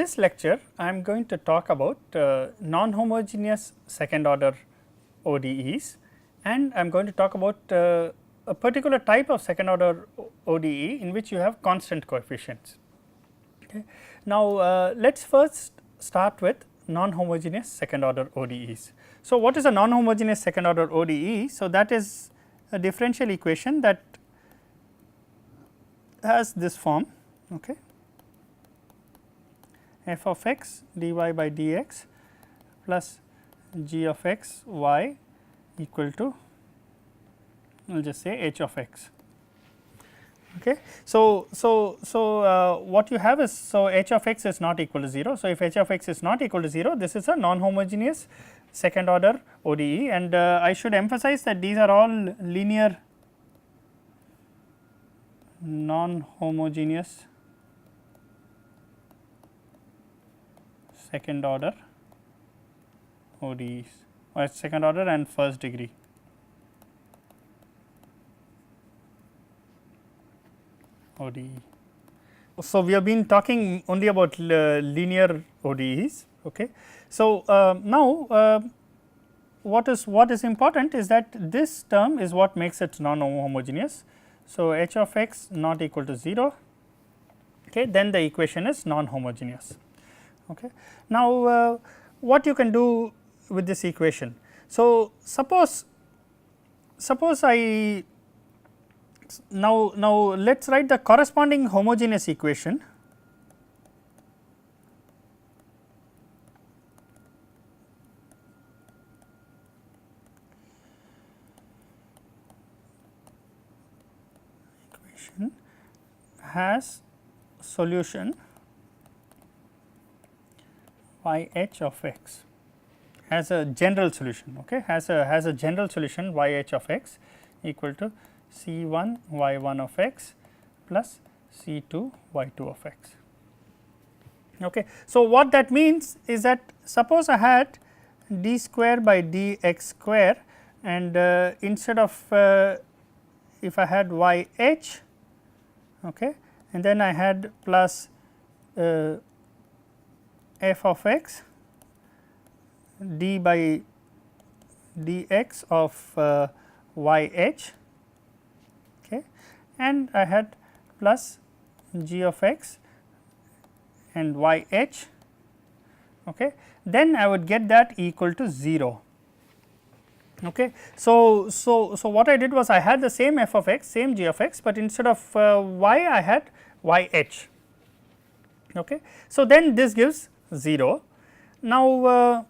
this lecture I am going to talk about non-homogeneous second order ODEs, and I am going to talk about a particular type of second order ODE in which you have constant coefficients. Okay. Now, let us first start with non-homogeneous second order ODEs. So, what is a non-homogeneous second order ODE? So, that is a differential equation that has this form. Okay. F of x dy by dx plus g of x y equal to, I will just say h of x. Okay. So, what you have is, so h of x is not equal to 0. So, if h of x is not equal to 0, this is a non-homogeneous second order ODE, and I should emphasize that these are all linear non-homogeneous second order ODEs, or second order and first degree. ODE. So, we have been talking only about linear ODEs. Okay. So, now what is important is that this term is what makes it non-homogeneous. So, h of x not equal to 0, okay, then the equation is non-homogeneous. Okay. Now, what you can do with this equation? So, suppose I now let us write the corresponding homogeneous equation. Equation has solution y h of x, has a general solution, okay, has a general solution y h of x equal to C 1 y 1 of x plus C 2 y 2 of x. Okay. So, what that means is that suppose I had d square by dx square, and instead of if I had y h, okay, and then I had plus f of x d by dx of y h, okay, and I had plus g of x and y h, okay, then I would get that equal to 0. Okay. So, what I did was I had the same f of x, same g of x, but instead of y I had y h. Okay. So, then this gives 0. Now,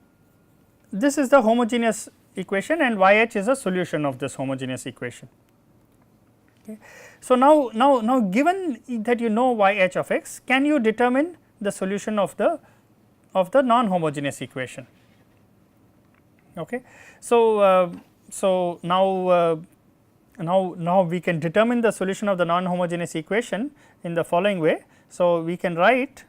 this is the homogeneous equation, and y h is a solution of this homogeneous equation. Okay. So, now given that you know y h of x, can you determine the solution of the non-homogeneous equation? Okay. So, now we can determine the solution of the non-homogeneous equation in the following way. So, we can write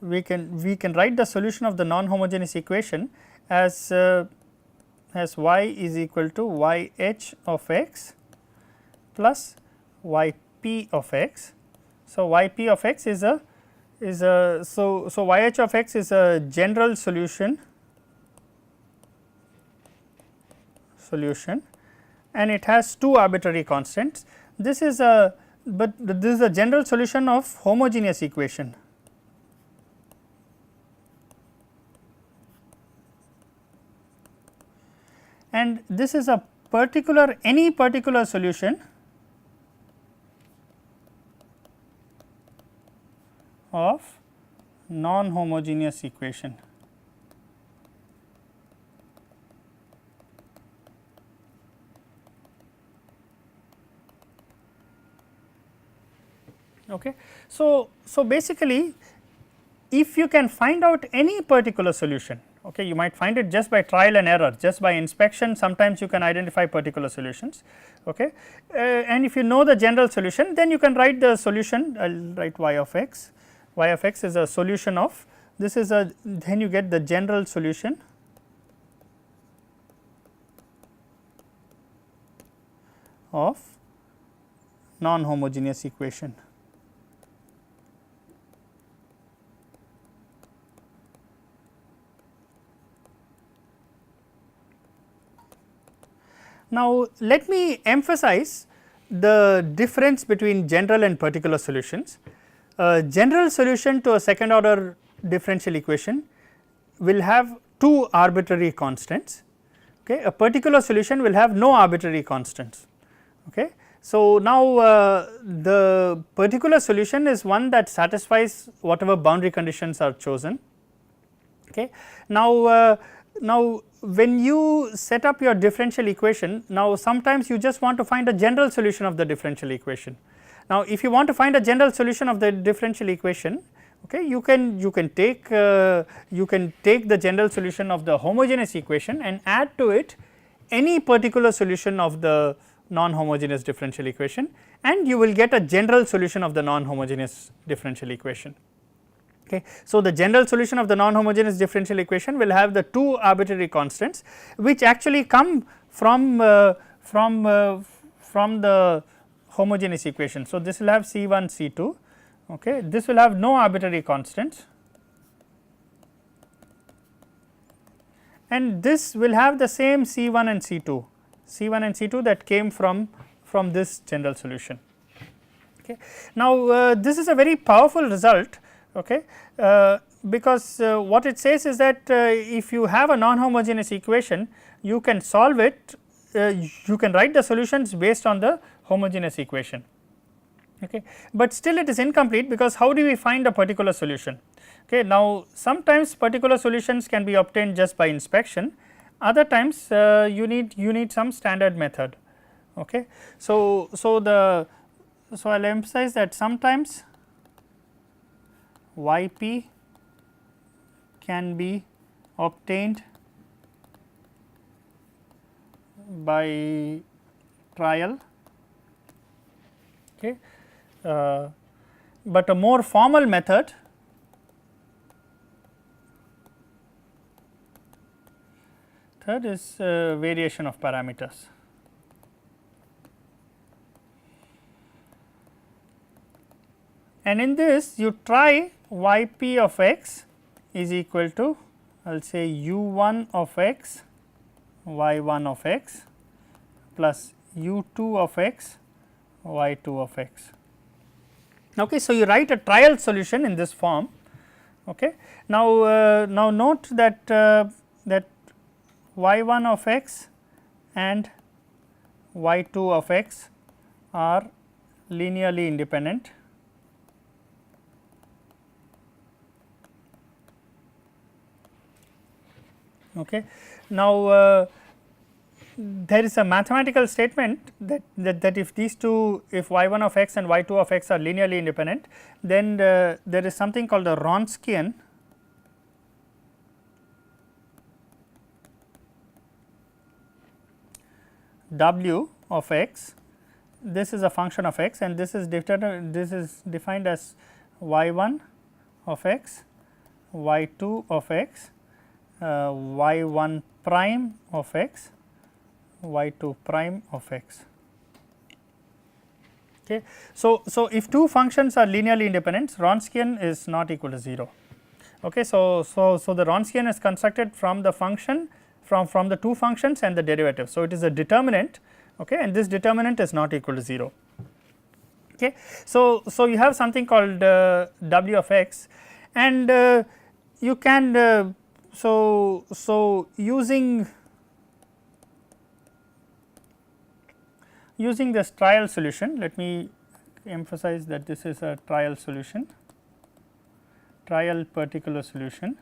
we can write the solution of the non-homogeneous equation as y is equal to y h of x plus y p of x. So, y p of x is a so y h of x is a general solution, and it has two arbitrary constants. This is a general solution of homogeneous equation. And this is a any particular solution of non-homogeneous equation. Okay. So, basically if you can find out any particular solution, okay, you might find it just by trial and error, just by inspection, sometimes you can identify particular solutions, okay, and if you know the general solution, then you can write the solution. I will write y of x. Y of x is a solution of, this is a, then you get the general solution of non-homogeneous equation. Now, let me emphasize the difference between general and particular solutions. A general solution to a second order differential equation will have two arbitrary constants, okay. A particular solution will have no arbitrary constants. Okay. So, now the particular solution is one that satisfies whatever boundary conditions are chosen. Okay. Now, when you set up your differential equation, now sometimes you just want to find a general solution of the differential equation. Now, if you want to find a general solution of the differential equation, okay, you can take the general solution of the homogeneous equation and add to it any particular solution of the non-homogeneous differential equation, and you will get a general solution of the non-homogeneous differential equation. Okay. So, the general solution of the non-homogeneous differential equation will have the two arbitrary constants, which actually come from the homogeneous equation. So, this will have C1 C2, okay. This will have no arbitrary constants, and this will have the same C1 and C2 that came from this general solution. Okay. Now, this is a very powerful result, okay, because what it says is that if you have a non-homogeneous equation, you can solve it, you can write the solutions based on the homogeneous equation, okay. But still it is incomplete, because how do we find a particular solution? Okay. Now, sometimes particular solutions can be obtained just by inspection, other times you need some standard method. Okay. So, I will emphasize that sometimes Yp can be obtained by trial, okay. But a more formal method third is variation of parameters. And in this you try Yp of x is equal to, I will say u1 of x y1 of x plus u2 of x y2 of x. Okay. So, you write a trial solution in this form. Okay. Now, note that that y1 of x and y2 of x are linearly independent. Okay. Now, there is a mathematical statement that if these two, if y1 of x and y2 of x are linearly independent, then there is something called the Wronskian w of x. This is a function of x, and this is defined as y1 of x, y2 of x, y1 prime of x, y2 prime of x. Okay. So, if two functions are linearly independent, Wronskian is not equal to 0. Okay. So, the Wronskian is constructed from the function from the two functions and the derivative. So, it is a determinant, okay, and this determinant is not equal to 0. Okay. So, you have something called w of x, and you can so using this trial solution, let me emphasize that this is a trial solution, trial particular solution.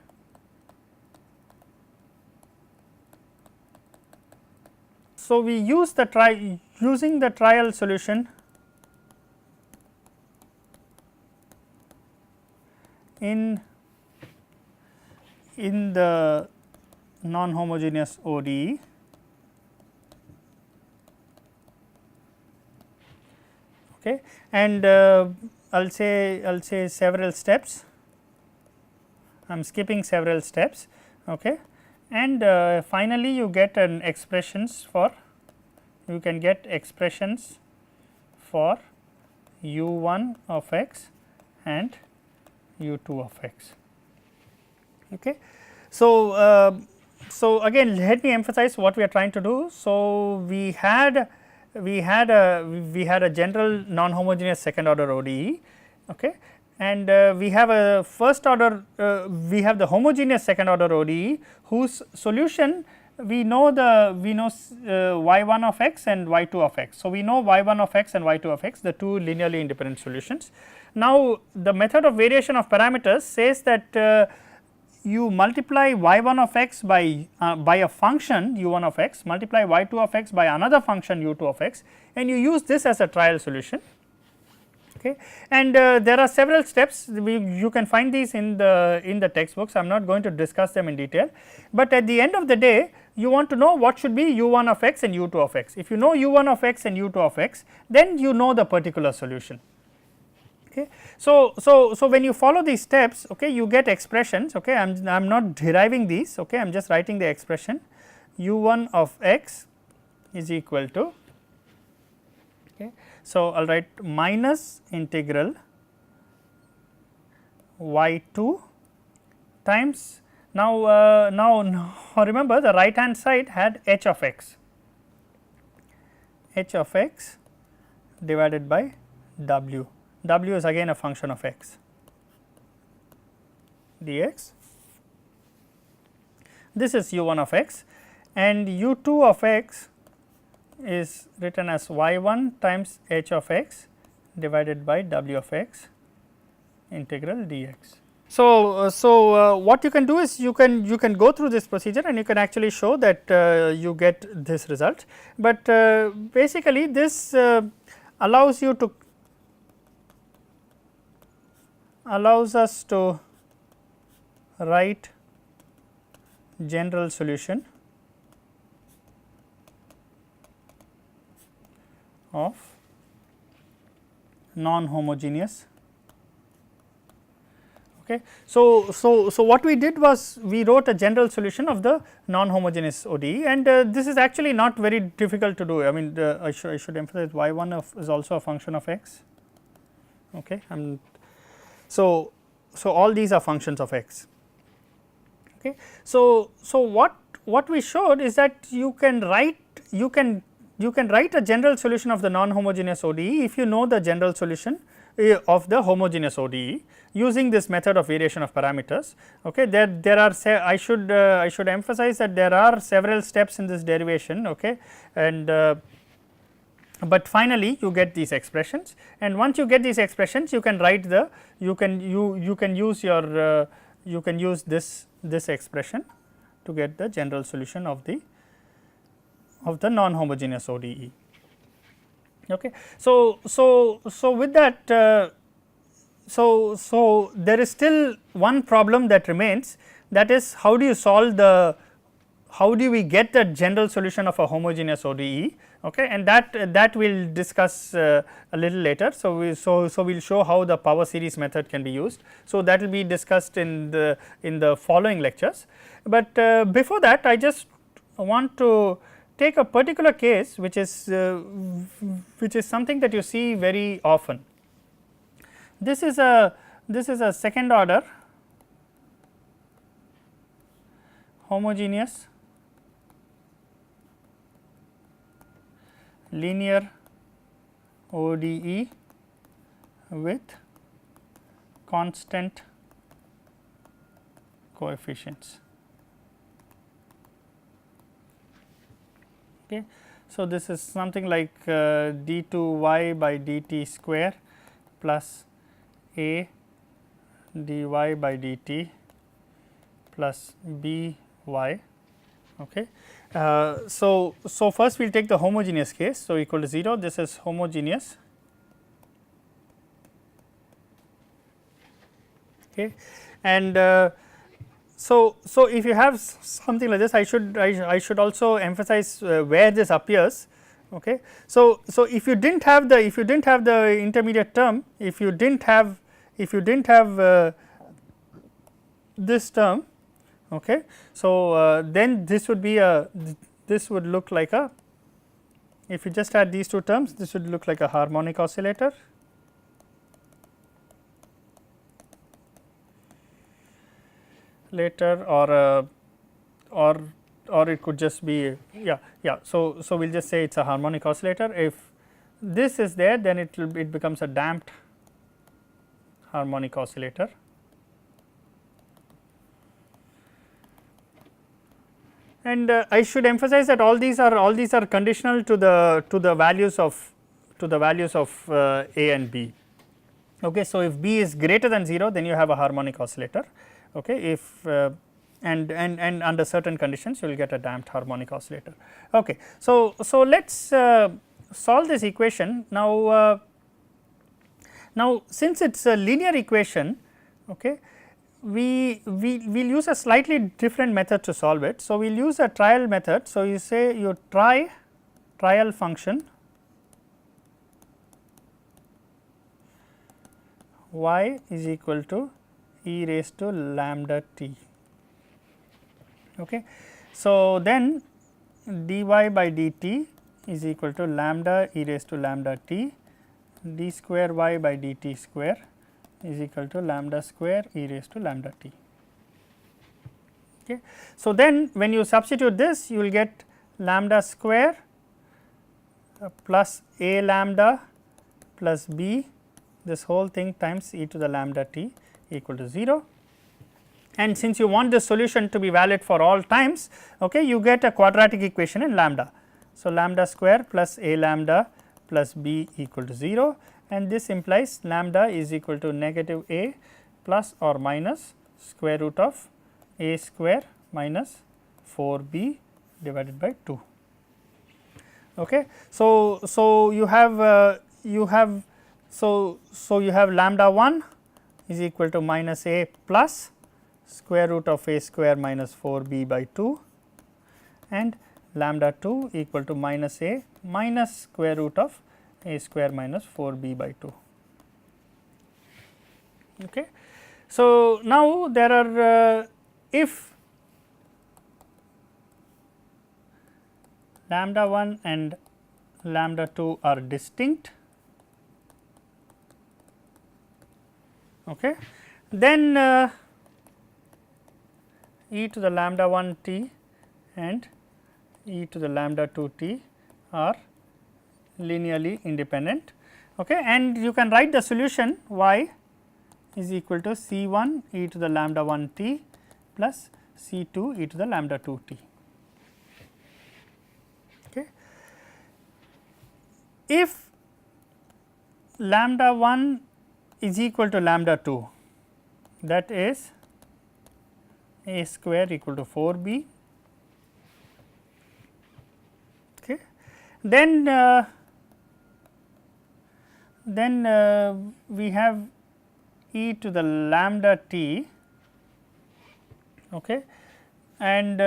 So, we use the using the trial solution in the non-homogeneous ODE. Okay. And I will say several steps, I am skipping several steps, okay. And finally, you get an expressions for, you can get expressions for u1 of x and u2 of x. Okay. So, so again let me emphasize what we are trying to do. So, we had a general non-homogeneous second order ODE, okay, and we have a first order we have the homogeneous second order ODE whose solution we know y 1 of x and y 2 of x. So, we know y 1 of x and y 2 of x, the two linearly independent solutions. Now, the method of variation of parameters says that you multiply y 1 of x by a function u 1 of x, multiply y 2 of x by another function u 2 of x, and you use this as a trial solution. Okay. And there are several steps, you can find these in the textbooks. I am not going to discuss them in detail, but at the end of the day you want to know what should be u 1 of x and u 2 of x. If you know u 1 of x and u 2 of x, then you know the particular solution. Okay. So, when you follow these steps, okay, you get expressions. Okay, I am not deriving these, okay, I am just writing the expression u 1 of x is equal to, okay. So, I will write minus integral y 2 times, now remember the right hand side had h of x divided by w. W is again a function of x dx. This is u 1 of x, and u 2 of x is written as y 1 times h of x divided by w of x integral dx. So, what you can do is you can go through this procedure and you can actually show that you get this result, but basically this allows us to write general solution of non-homogeneous. Okay. So, what we did was we wrote a general solution of the non-homogeneous ODE, and this is actually not very difficult to do. I mean, I should emphasize y 1 is also a function of x. Okay. So, all these are functions of x. Okay. So, what we showed is that you can write a general solution of the non-homogeneous ODE if you know the general solution of the homogeneous ODE using this method of variation of parameters. Okay. There are I should emphasize that there are several steps in this derivation, okay, and but finally you get these expressions, and once you get these expressions you can write you can use this expression to get the general solution of the non-homogeneous ODE. Okay. So, with that so there is still one problem that remains, that is how do we get the general solution of a homogeneous ODE, okay, and that we will discuss a little later. So, we will show how the power series method can be used. So, that will be discussed in the following lectures, but before that I just want to take a particular case which is something that you see very often. This is a second order homogeneous linear ODE with constant coefficients. Okay. So, this is something like d2y by dt square plus a dy by dt plus by. Okay. So, first we will take the homogeneous case. So, equal to 0, this is homogeneous. Okay. And so if you have something like this, I should also emphasize where this appears. Okay. So, if you didn't have the intermediate term, if you didn't have this term, okay, so then this would be this would look like if you just had these two terms, this would look like a harmonic oscillator. Or or it could just be yeah. So, we will just say it is a harmonic oscillator. If this is there, then it becomes a damped harmonic oscillator. And I should emphasize that all these are conditional to the values of A and B. Okay, so if B is greater than 0, then you have a harmonic oscillator. Okay, if and under certain conditions you will get a damped harmonic oscillator. Okay, so let us solve this equation now. Now, since it is a linear equation, okay, we will use a slightly different method to solve it. So, we will use a trial method. So, you say you try trial function y is equal to e raised to lambda t. Okay. So, then dy by dt is equal to lambda e raised to lambda t, d square y by dt square is equal to lambda square e raised to lambda t. Okay. So, then when you substitute this, you will get lambda square plus a lambda plus b, this whole thing times e to the lambda t equal to 0. And since you want this solution to be valid for all times, okay, you get a quadratic equation in lambda. So, lambda square plus a lambda plus b equal to 0, and this implies lambda is equal to negative a plus or minus square root of a square minus 4b divided by 2. Okay. So, you have lambda 1 is equal to minus a plus square root of a square minus 4b by 2, and lambda 2 equal to minus a minus square root of a square minus 4b by 2. Okay. So, now there are if lambda 1 and lambda 2 are distinct, okay, then e to the lambda 1 t and e to the lambda 2 t are linearly independent, okay, and you can write the solution y is equal to C 1 e to the lambda 1 t plus C 2 e to the lambda 2 t. Okay. If lambda 1 is equal to lambda 2, that is a square equal to 4b, okay, then we have e to the lambda t, okay, and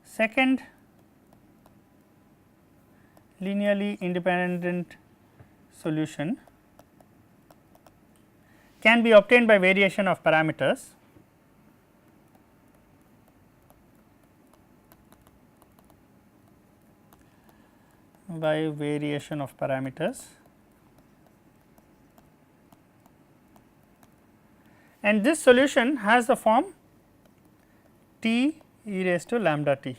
second linearly independent solution can be obtained by variation of parameters. By variation of parameters, and this solution has the form t e raised to lambda t.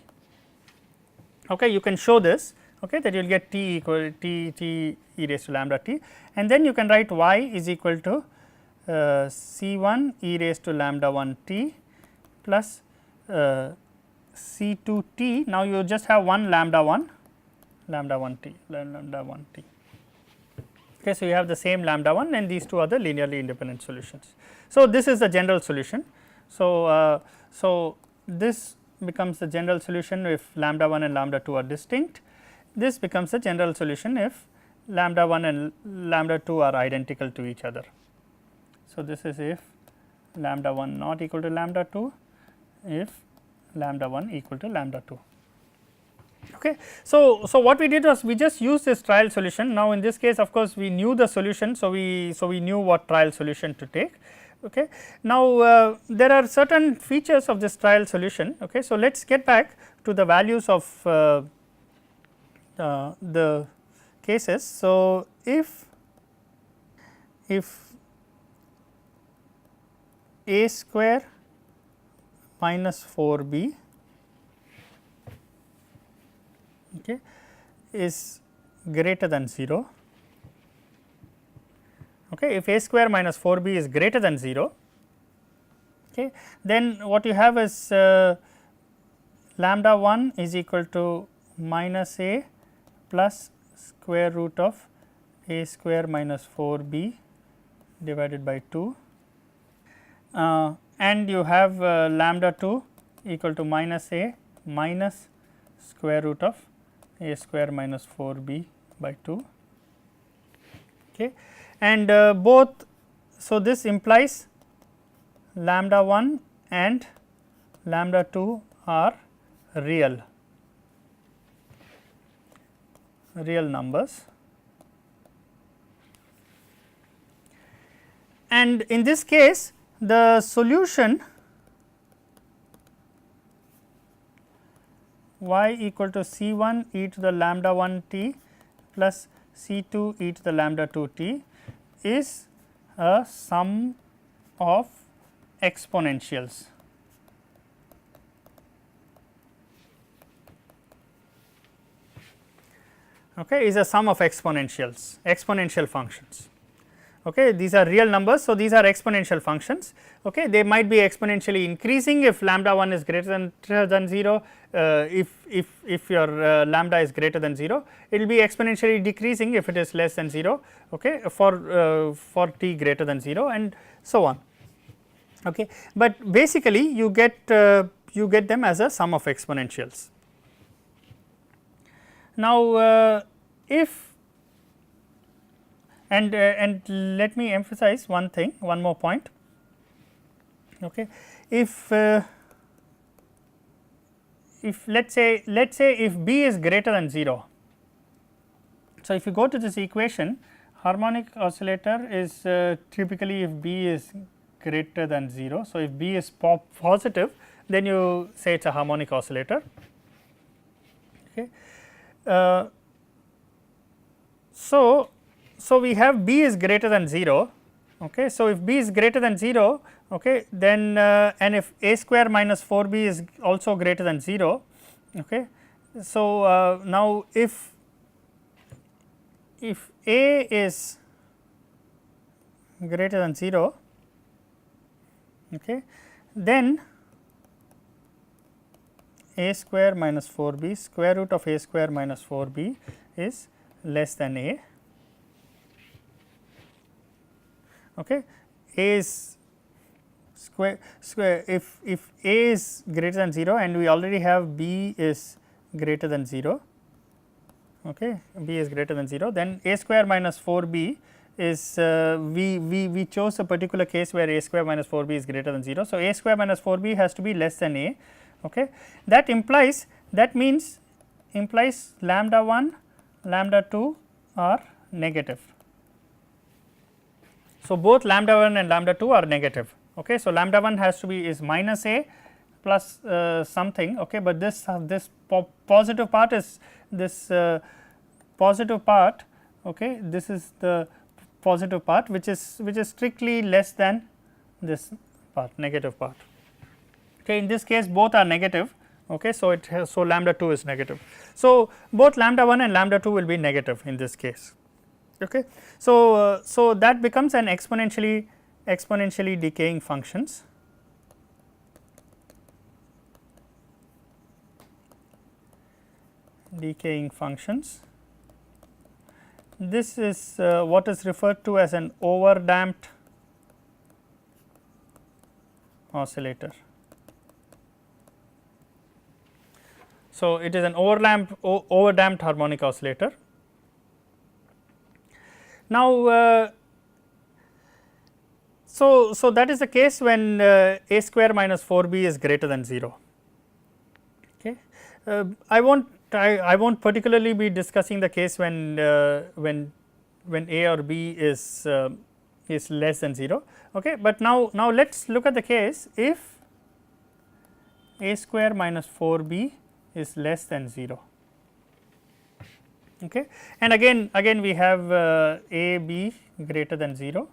Okay, you can show this, okay, that you will get t equal t e raised to lambda t, and then you can write y is equal to C 1 e raised to lambda 1 t plus C 2 t. Now, you just have one lambda 1 t. Okay, so, you have the same lambda 1 and these two are the linearly independent solutions. So, this is the general solution. So, this becomes the general solution if lambda 1 and lambda 2 are distinct. This becomes the general solution if lambda 1 and lambda 2 are identical to each other. So, this is if lambda 1 not equal to lambda 2, if lambda 1 equal to lambda 2. Okay. So, what we did was we just used this trial solution. Now, in this case, of course, we knew the solution. So, we knew what trial solution to take. Okay. Now, there are certain features of this trial solution. Okay. So, let us get back to the values of the cases. So, if a square minus 4 b, okay, is greater than 0. Okay, if a square minus 4 b is greater than 0, okay, then what you have is lambda 1 is equal to minus a plus square root of a square minus 4 b divided by 2, and you have lambda 2 equal to minus a minus square root of a square minus 4 b by 2. Okay. And both, so this implies lambda 1 and lambda 2 are real numbers, and in this case the solution y equal to C 1 e to the lambda 1 t plus C 2 e to the lambda 2 t is a sum of exponentials. Okay, is a sum of exponential functions. Okay, these are real numbers. So, these are exponential functions. Okay, they might be exponentially increasing if lambda 1 is greater than 0, if your lambda is greater than 0, it will be exponentially decreasing if it is less than 0, okay, for t greater than 0 and so on. Okay, but basically you get them as a sum of exponentials. Now, if and let me emphasize one thing, one more point. Okay, if let us say if b is greater than 0. So, if you go to this equation, harmonic oscillator is typically if b is greater than 0. So, if b is positive, then you say it is a harmonic oscillator. Okay. So, we have b is greater than 0. Okay. So, if b is greater than 0, okay, then and if a square minus 4 b is also greater than 0. Okay. So, now if a is greater than 0, okay, then a square minus 4 b, square root of a square minus 4 b is less than a. Okay. A is square if a is greater than 0 and we already have b is greater than 0, okay, b is greater than 0, then a square minus 4 b is we chose a particular case where a square minus 4 b is greater than 0. So, a square minus 4 b has to be less than a. Okay. That implies lambda 1 lambda 2 are negative. So, both lambda 1 and lambda 2 are negative. Okay. So, lambda 1 has to be is minus a plus something, okay, but this positive part is this positive part, okay, this is the positive part which is strictly less than this part, negative part. Okay. In this case both are negative. Okay. So, it has, so lambda 2 is negative. So, both lambda 1 and lambda 2 will be negative in this case. Okay. So, so that becomes an exponentially decaying functions. This is what is referred to as an overdamped oscillator. So, it is an overdamped harmonic oscillator. Now, so that is the case when a square minus 4 b is greater than 0. Okay. I won't particularly be discussing the case when a or b is less than 0. Okay. But now let us look at the case if a square minus 4 b is less than 0. Okay. And again we have a b greater than 0.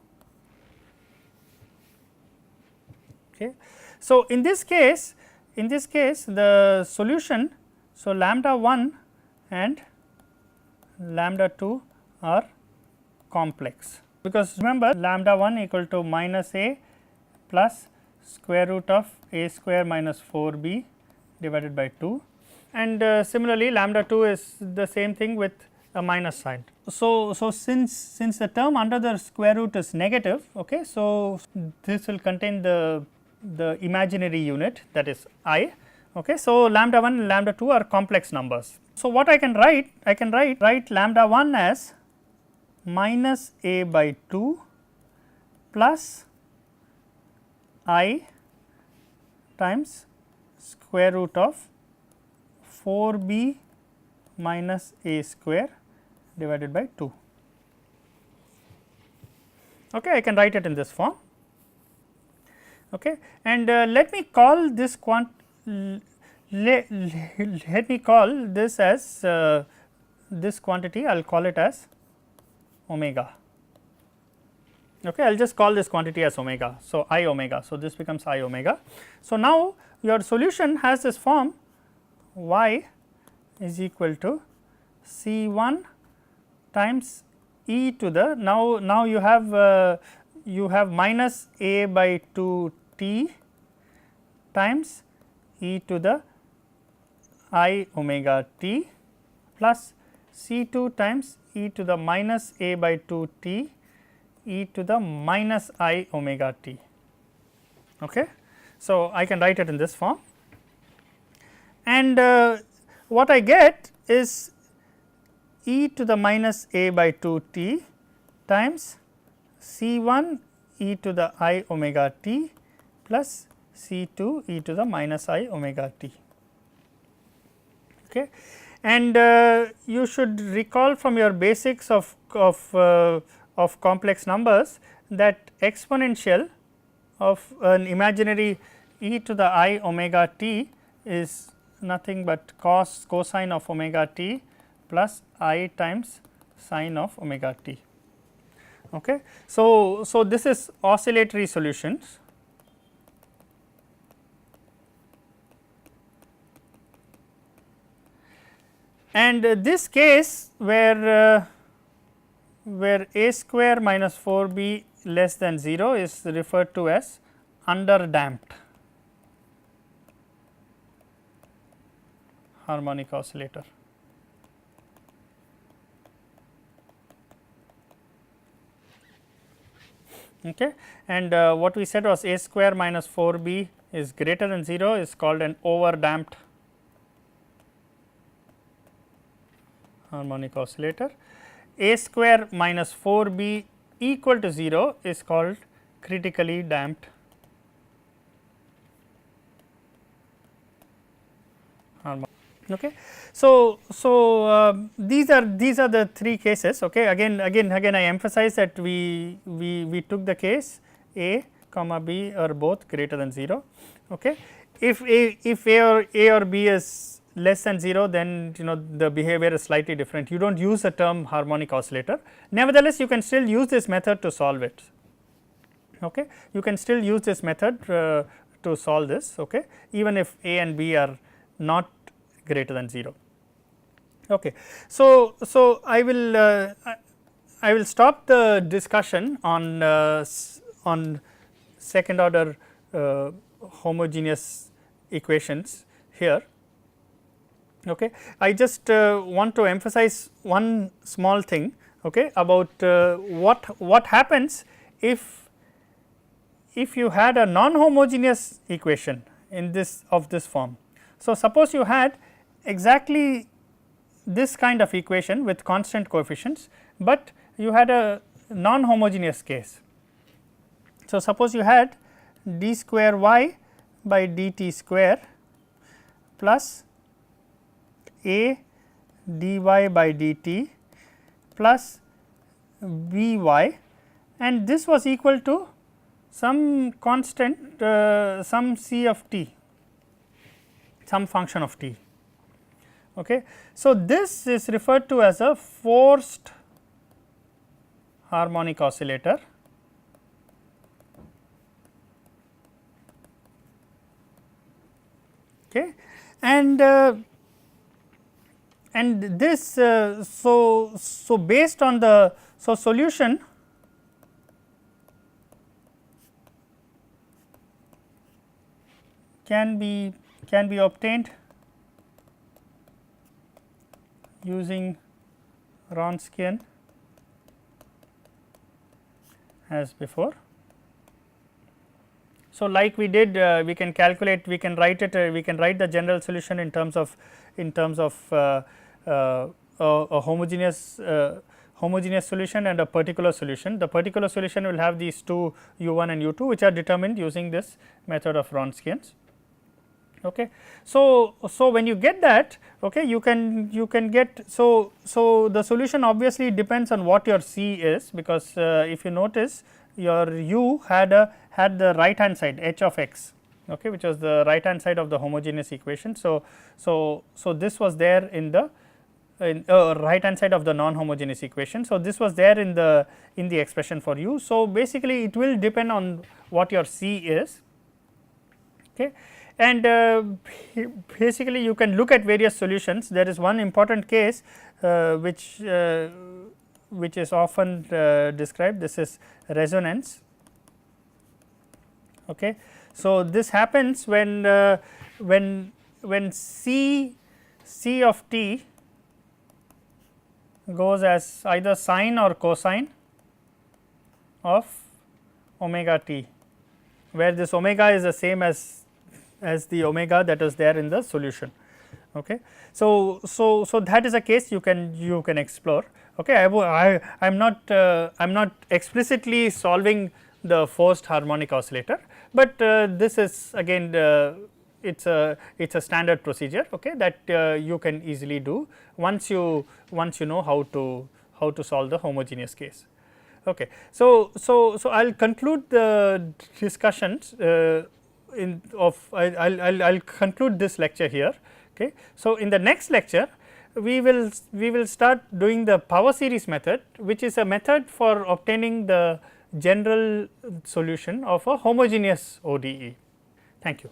Okay. So, in this case the solution, so lambda 1 and lambda 2 are complex, because remember lambda 1 equal to minus a plus square root of a square minus 4 b divided by 2, and similarly lambda 2 is the same thing with a minus sign. So, since the term under the square root is negative, okay, so this will contain the imaginary unit, that is I. Okay. So, lambda 1 and lambda 2 are complex numbers. So, what I can write? I can write lambda 1 as minus a by 2 plus I times square root of 4 b minus a square divided by 2. Okay, I can write it in this form. Okay, and let me call this let me call this as this quantity, I will call it as omega. Okay, I will just call this quantity as omega. So, I omega. So, this becomes I omega. So, now your solution has this form, y is equal to C 1 times e to the, now you have minus a by 2 t times e to the I omega t plus C 2 times e to the minus a by 2 t e to the minus I omega t. Okay. So, I can write it in this form, and what I get is e to the minus a by 2 t times C 1 e to the I omega t plus C 2 e to the minus I omega t. Okay. And you should recall from your basics of complex numbers that exponential of an imaginary e to the I omega t is nothing but cosine of omega t plus I times sine of omega t. Okay. So, this is oscillatory solutions. And this case where a square minus 4 b less than 0 is referred to as underdamped harmonic oscillator. Okay. And what we said was a square minus 4 b is greater than 0 is called an overdamped harmonic oscillator. A square minus 4 b equal to 0 is called critically damped harmonic. Okay. So, these are the three cases. Okay. Again I emphasize that we took the case a comma b are both greater than 0. Okay. If a or b is less than 0, then the behavior is slightly different. You do not use the term harmonic oscillator. Nevertheless, you can still use this method to solve it. Okay. You can still use this method to solve this, okay, even if a and b are not greater than 0. Okay. So, I will stop the discussion on second order homogeneous equations here. Okay. I just want to emphasize one small thing, okay, about what happens if you had a non-homogeneous equation in this form. So, suppose you had exactly this kind of equation with constant coefficients, but you had a non-homogeneous case. So, suppose you had d square y by dt square plus a dy by dt plus by, and this was equal to some constant some c of t, some function of t. Okay. So, this is referred to as a forced harmonic oscillator. Okay. And this so based on the solution can be obtained using Wronskian as before. So, like we did, we can calculate, we can write it, we can write the general solution in terms of a homogeneous solution and a particular solution. The particular solution will have these two u1 and u2, which are determined using this method of Wronskians. Okay. So, when you get that, okay, you can get, so the solution obviously depends on what your C is, because if you notice your u had the right hand side h of x, okay, which was the right hand side of the homogeneous equation. So, this was there in the right hand side of the non-homogeneous equation. So, this was there in the expression for u. So, basically it will depend on what your C is. Okay. And basically you can look at various solutions. There is one important case which is often described. This is resonance. Okay. So, this happens when C of t goes as either sine or cosine of omega t, where this omega is the same as the omega that is there in the solution. Okay. So, that is a case you can explore. Okay. I am not explicitly solving the forced harmonic oscillator, but this is again it is a standard procedure, okay, that you can easily do once you know how to solve the homogeneous case. Okay. So, I will conclude the discussions I'll conclude this lecture here. Okay. So, in the next lecture we will start doing the power series method, which is a method for obtaining the general solution of a homogeneous ODE. Thank you.